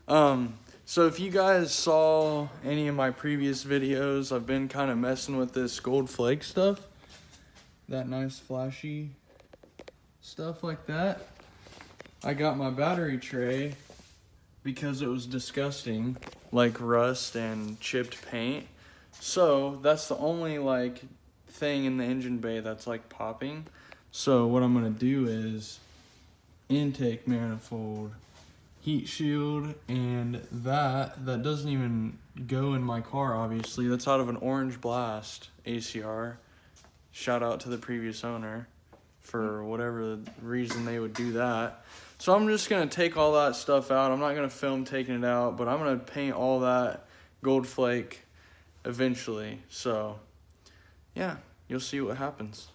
So if you guys saw any of my previous videos, I've been kind of messing with this gold flake stuff. That nice flashy stuff like that. I got my battery tray because it was disgusting, like rust and chipped paint. So that's the only like thing in the engine bay that's like popping. So what I'm gonna do is intake manifold, heat shield, and that doesn't even go in my car, obviously. That's out of an Orange Blast ACR. Shout out to the previous owner for whatever reason they would do that. So I'm just gonna take all that stuff out. I'm not gonna film taking it out, but I'm gonna paint all that gold flake eventually. So yeah, you'll see what happens.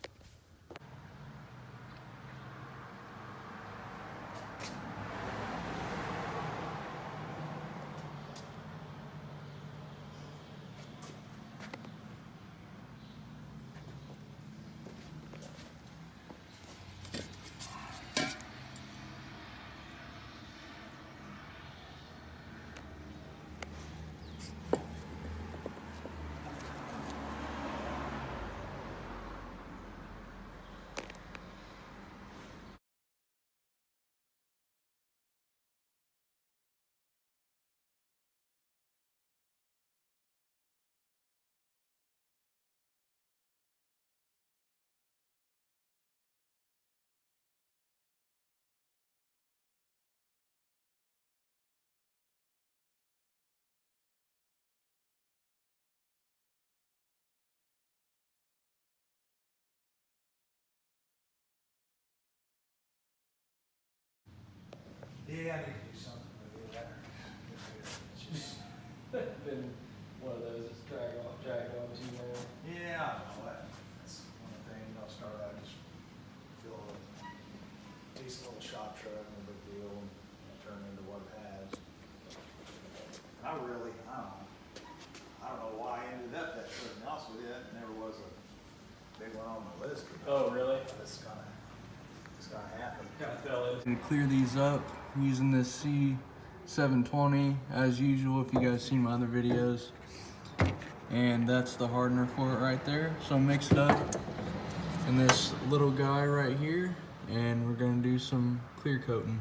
Yeah, I need to do something with it. It's just Been one of those that's drag on too long. yeah, I know that's one of the things. I'll start out just feel a decent little shop truck, no big deal, and turn into what it has. I don't know why I ended up that truck. To be honest with you, that never was a big one on my list. Oh, really? It's kind of happened. Kind of fell in. To clear these up using this C720 as usual, if you guys seen my other videos. And that's the hardener for it right there. So mix it up in this little guy right here, and we're gonna do some clear coating.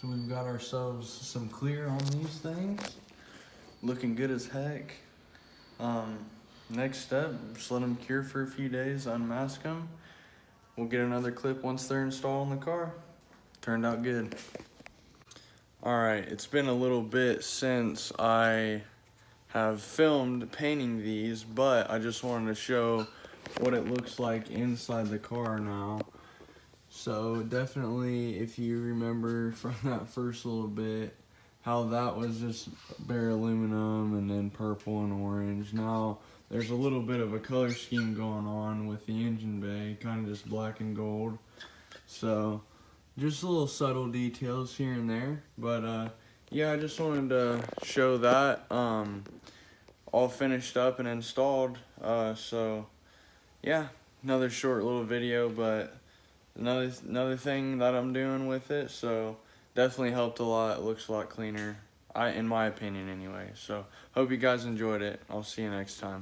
So we've got ourselves some clear on these things. Looking good as heck. Next step, just let them cure for a few days, unmask them. We'll get another clip once they're installed in the car. Turned out good. All right, it's been a little bit since I have filmed painting these, but I just wanted to show what it looks like inside the car now. So definitely, if you remember from that first little bit, how that was just bare aluminum and then purple and orange. Now there's a little bit of a color scheme going on with the engine bay, kind of just black and gold. So just little subtle details here and there. But yeah, I just wanted to show that all finished up and installed. So yeah, another short little video, but another thing that I'm doing with it, so definitely helped a lot. It looks a lot cleaner, in my opinion anyway. So hope you guys enjoyed it. I'll see you next time.